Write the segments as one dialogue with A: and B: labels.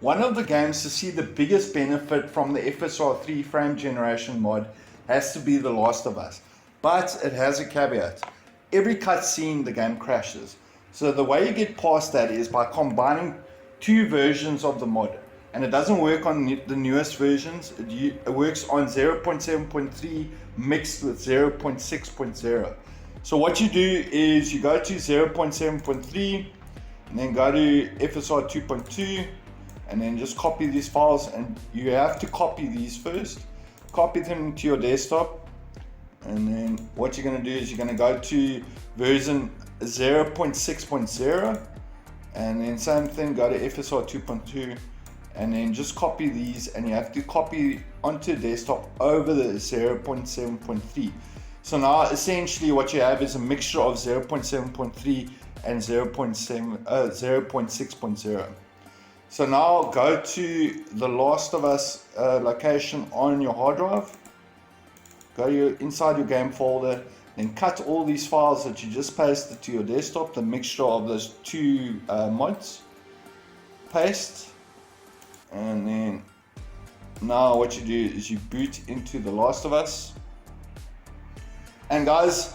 A: One of the games to see the biggest benefit from the FSR3 frame generation mod has to be The Last of Us. But it has a caveat. Every cutscene the game crashes. So the way you get past that is by combining two versions of the mod. And it doesn't work on the newest versions. It works on 0.7.3 mixed with 0.6.0. So what you do is you go to 0.7.3 and then go to FSR 2.2 and then just copy these files, and you have to copy these first. Copy them to your desktop, and then what you're going to do is you're going to go to version 0.6.0 and then same thing, go to FSR 2.2 and then just copy these, and you have to copy onto desktop over the 0.7.3. So now essentially what you have is a mixture of 0.7.3 and 0.6.0. So now go to the Last of Us location on your hard drive. Go inside your game folder, then cut all these files that you just pasted to your desktop, the mixture of those two mods. Paste, and then now what you do is you boot into the Last of Us. And guys,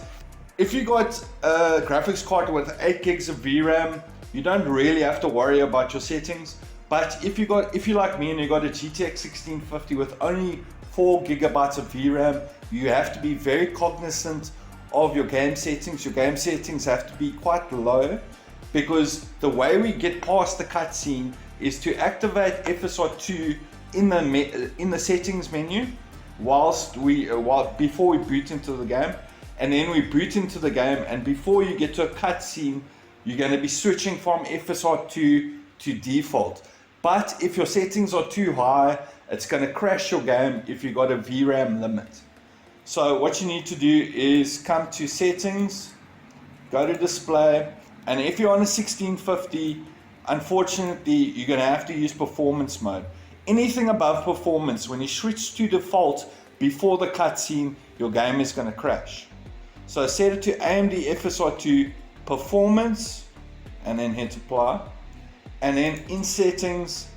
A: if you got a graphics card with 8 gigs of VRAM, you don't really have to worry about your settings. But if you're like me and you got a GTX 1650 with only 4 gigabytes of VRAM, you have to be very cognizant of your game settings. Your game settings have to be quite low, because the way we get past the cutscene is to activate FSR2 in the settings menu before we boot into the game, and then we boot into the game, and before you get to a cutscene, you're going to be switching from FSR2 to default. But if your settings are too high, it's going to crash your game if you got a VRAM limit. So what you need to do is come to settings, go to display, and if you're on a 1650, unfortunately you're going to have to use performance mode. Anything above performance, when you switch to default before the cutscene, your game is going to crash. So set it to AMD FSR2 performance and then hit apply. And then in settings,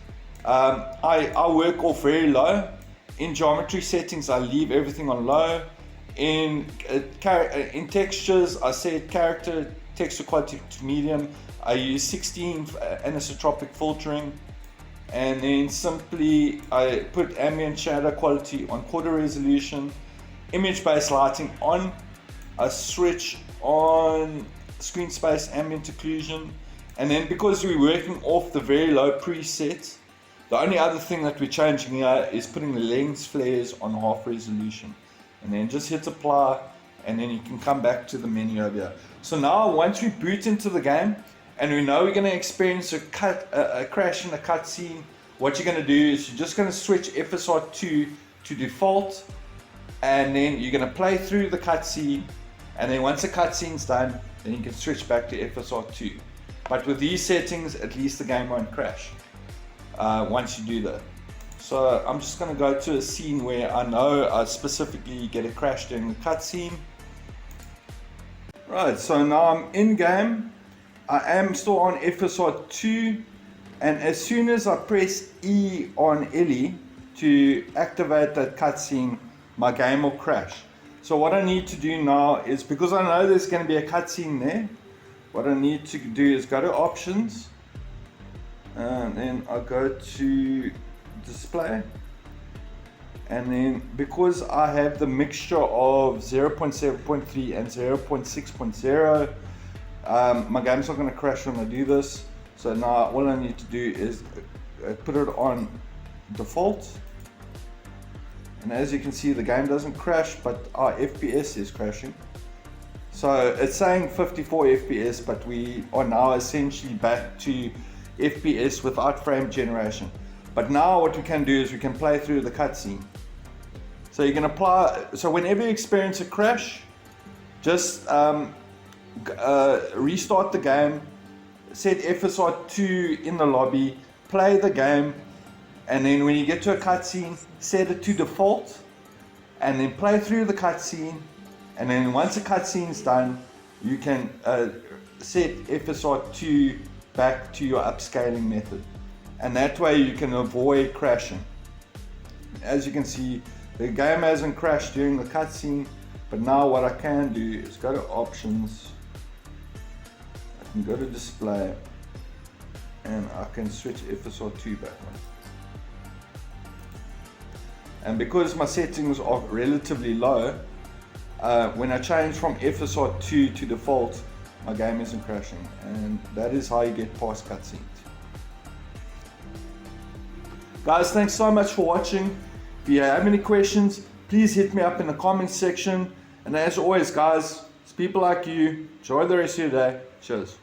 A: I work off very low. In geometry settings, I leave everything on low. In textures, I set texture quality to medium. I use 16 anisotropic filtering. And then simply I put ambient shadow quality on quarter resolution. Image-based lighting on. I switch on screen space ambient occlusion. And then because we're working off the very low presets, the only other thing that we're changing here is putting the lens flares on half resolution. And then just hit apply, and then you can come back to the menu over here. So now once we boot into the game, and we know we're going to experience a crash in the cutscene, what you're going to do is you're just going to switch FSR2 to default, and then you're going to play through the cutscene, and then once the cutscene's done, then you can switch back to FSR2. But with these settings, at least the game won't crash once you do that. So I'm just going to go to a scene where I know I specifically get a crash during the cutscene. Right, so now I'm in game. I am still on FSR2, and as soon as I press E on Ellie to activate that cutscene, my game will crash. So what I need to do now is, because I know there's going to be a cutscene there, what I need to do is go to options, and then I go to display, and then because I have the mixture of 0.7.3 and 0.6.0, my game's not going to crash when I do this. So now all I need to do is put it on default, and as you can see, the game doesn't crash, but our FPS is crashing. So it's saying 54 FPS, but we are now essentially back to FPS without frame generation. But now what we can do is we can play through the cutscene. So you can apply, so whenever you experience a crash, just restart the game, set FSR2 in the lobby, play the game, and then when you get to a cutscene, set it to default, and then play through the cutscene. And then once the cutscene's done, you can set FSR2 back to your upscaling method. and that way you can avoid crashing. As you can see, the game hasn't crashed during the cutscene, but now what I can do is go to options, I can go to display, and I can switch FSR2 back on. And because my settings are relatively low, when I change from FSR2 to default, my game isn't crashing, and that is how you get past cutscenes. Guys, thanks so much for watching. If you have any questions, please hit me up in the comments section. And as always, guys, it's people like you. Enjoy the rest of your day. Cheers.